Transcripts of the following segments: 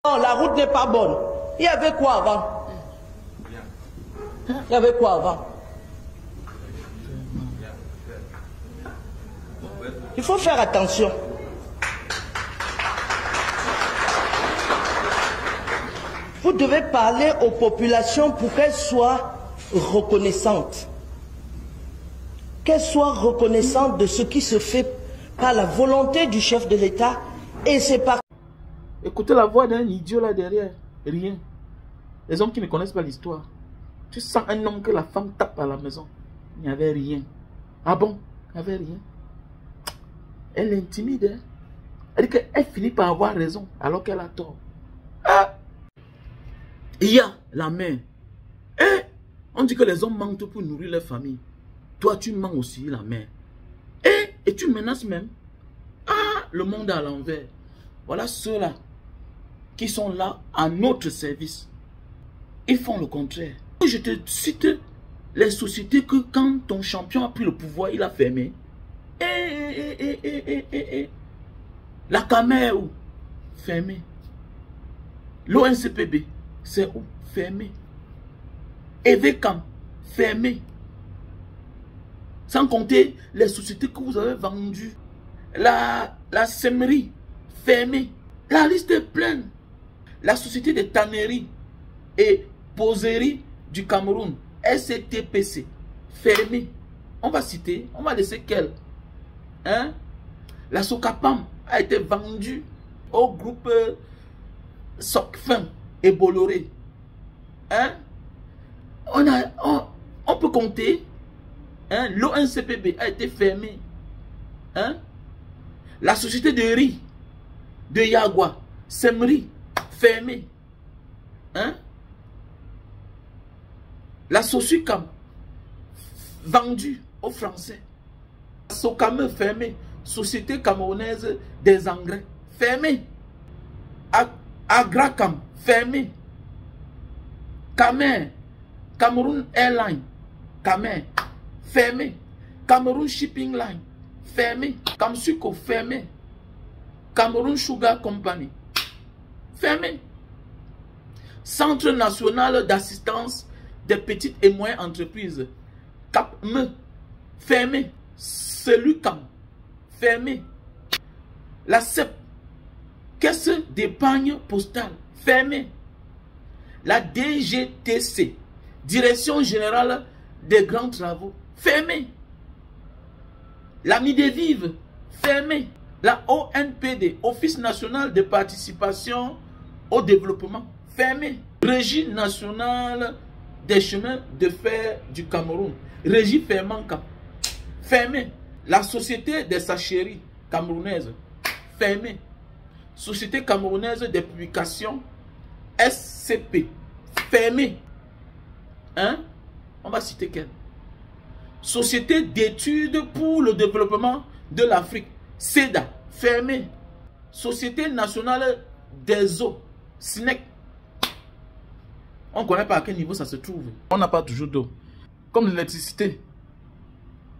Non, la route n'est pas bonne. Il y avait quoi avant? Il y avait quoi avant? Il faut faire attention. Vous devez parler aux populations pour qu'elles soient reconnaissantes. Qu'elles soient reconnaissantes de ce qui se fait par la volonté du chef de l'État et c'est par... Écoutez la voix d'un idiot là derrière. Rien. Les hommes qui ne connaissent pas l'histoire. Tu sens un homme que la femme tape à la maison. Il n'y avait rien. Ah bon? Il n'y avait rien. Elle l'intimide. Hein? Elle dit qu'elle finit par avoir raison alors qu'elle a tort. Ah! Il y a la mère. Eh? On dit que les hommes mentent pour nourrir leur famille. Toi, tu mens aussi, la mère. Eh? Et tu menaces même. Ah! Le monde à l'envers. Voilà ceux-là qui sont là à notre service. Ils font le contraire. Je te cite les sociétés que quand ton champion a pris le pouvoir, il a fermé. La Camer où? Fermé. L'ONCPB, c'est où? Fermé. EVCAM, fermé. Sans compter les sociétés que vous avez vendues. La Semerie, fermée. La liste est pleine. La société de tannerie et poserie du Cameroun, SCTPC, fermée. On va citer, on va laisser quelle? Hein? La Socapam a été vendue au groupe Socfin et Bolloré. Hein? On peut compter. Hein? L'ONCPB a été fermée. Hein? La société de riz de Yagua, Semri, fermée. Hein? La Sosucam, vendue aux Français. La Socame, fermée. Société camerounaise des engrais, fermée. Agracam, fermée. Camer, Cameroun Airline, Camer, fermé. Cameroun Shipping Line, fermé. Camsuco, fermé. Cameroun Sugar Company, fermé. Centre national d'assistance des petites et moyennes entreprises, CAPME, fermé. Celucam, fermé. La CEP, Caisse d'épargne postale, fermée. La DGTC, Direction générale des grands travaux, fermée. La Midevive, fermée. La ONPD, Office national de participation au développement, fermé. Régie nationale des chemins de fer du Cameroun, Régie Fermanca, fermé. La Société des sacheries camerounaises, fermée. Société camerounaise des publications, SCP, fermée. Hein? On va citer quelle? Société d'études pour le développement de l'Afrique, SEDA, fermée. Société nationale des eaux, SNEC. On ne connaît pas à quel niveau ça se trouve. On n'a pas toujours d'eau. Comme l'électricité.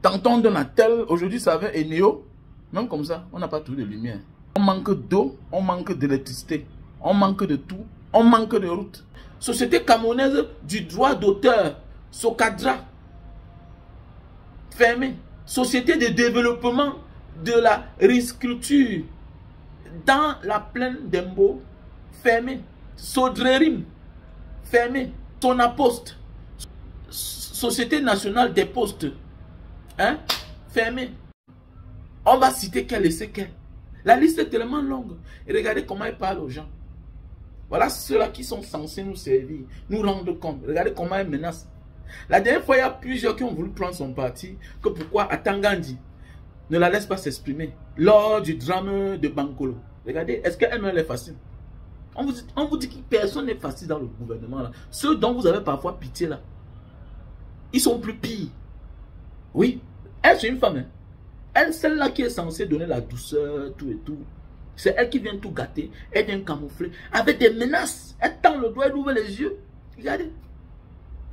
Tantôt on donne à tel, aujourd'hui ça avait Eneo. Même comme ça, on n'a pas tout de lumière. On manque d'eau, on manque d'électricité. On manque de tout, on manque de route. Société camerounaise du droit d'auteur, Socadra, fermée. Société de développement de la risculture dans la plaine d'Embo, fermée. Sodrerim, fermée. Sonapost, Société nationale des postes, hein, fermée. On va citer quelle et c'est quelle. La liste est tellement longue. Et regardez comment elle parle aux gens. Voilà ceux-là qui sont censés nous servir, nous rendre compte. Regardez comment elle menace. La dernière fois, il y a plusieurs qui ont voulu prendre son parti. Que pourquoi Atangandi ne la laisse pas s'exprimer lors du drame de Bankolo. Regardez, est-ce qu'elle-même est facile? On vous dit que personne n'est facile dans le gouvernement là. Ceux dont vous avez parfois pitié là, ils sont plus pires. Oui, elle c'est une femme. Hein. Elle, celle-là qui est censée donner la douceur, tout et tout. C'est elle qui vient tout gâter. Elle vient camoufler avec des menaces. Elle tend le doigt, elle ouvre les yeux. Regardez.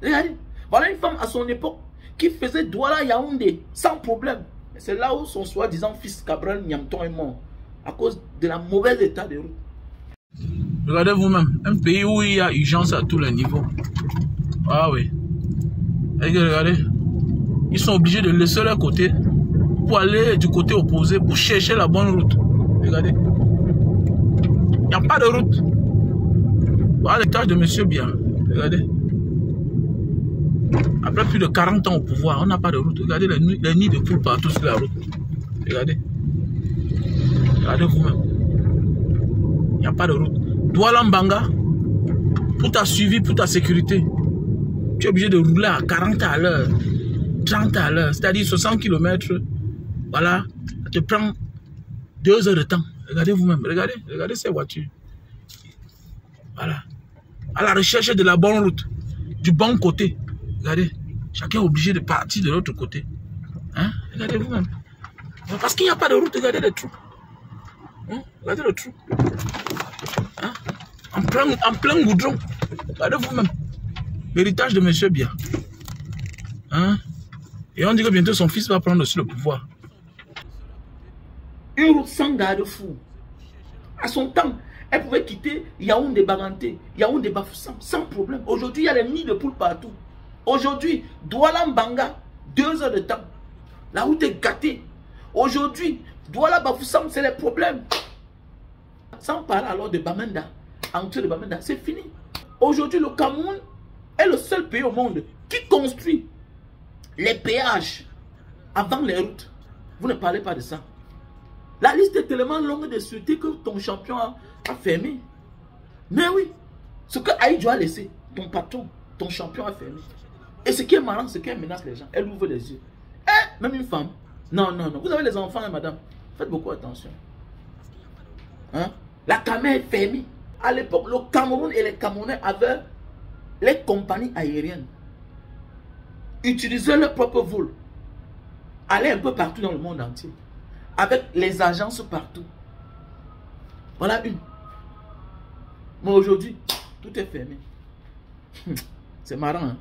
Regardez. Voilà une femme à son époque qui faisait Douala Yaoundé sans problème. C'est là où son soi-disant fils Cabral Niamton est mort. À cause de la mauvaise état des routes. Regardez vous-même, un pays où il y a urgence à tous les niveaux. Ah oui. Regardez, ils sont obligés de laisser leur côté pour aller du côté opposé, pour chercher la bonne route. Regardez. Il n'y a pas de route. Voilà les tâches de Monsieur Biya. Regardez. Après plus de 40 ans au pouvoir, on n'a pas de route. Regardez les nids de poules partout sur la route. Regardez. Regardez vous-même. Il n'y a pas de route. Douala Mbanga, pour ta suivi, pour ta sécurité, tu es obligé de rouler à 40 à l'heure, 30 à l'heure, c'est-à-dire 60 km. Voilà, ça te prend 2 heures de temps. Regardez vous-même, regardez ces voitures. Voilà. À la recherche de la bonne route, du bon côté. Regardez, chacun est obligé de partir de l'autre côté. Hein? Regardez vous-même. Parce qu'il n'y a pas de route, regardez les trous. Hein? Regardez le trou. Hein? En plein goudron. Regardez vous-même. L'héritage de Monsieur Biya. Hein? Et on dit que bientôt son fils va prendre aussi le pouvoir. Une route sans garde-fou. À son temps, elle pouvait quitter Yaoundé Baganté, Yaoundé Bafoussam, sans problème. Aujourd'hui, il y a les nids de poules partout. Aujourd'hui, Douala Mbanga, 2 heures de temps. La route est gâtée. Aujourd'hui, Douala Bafoussam, c'est les problèmes. Sans parler alors de Bamenda, Antoine de Bamenda, c'est fini. Aujourd'hui, le Cameroun est le seul pays au monde qui construit les péages avant les routes. Vous ne parlez pas de ça. La liste est tellement longue de sûreté que ton champion a fermé. Mais oui, ce que Aïdjo a laissé, ton patron, ton champion a fermé. Et ce qui est marrant, c'est qu'elle menace les gens. Elle ouvre les yeux. Eh, même une femme. Non, non, non. Vous avez les enfants, hein, madame. Faites beaucoup attention. Hein? La caméra est fermée. À l'époque, le Cameroun et les Camerounais avaient les compagnies aériennes. Utilisaient leur propre vol. Allaient un peu partout dans le monde entier. Avec les agences partout. Voilà une. Mais aujourd'hui, tout est fermé. C'est marrant, hein?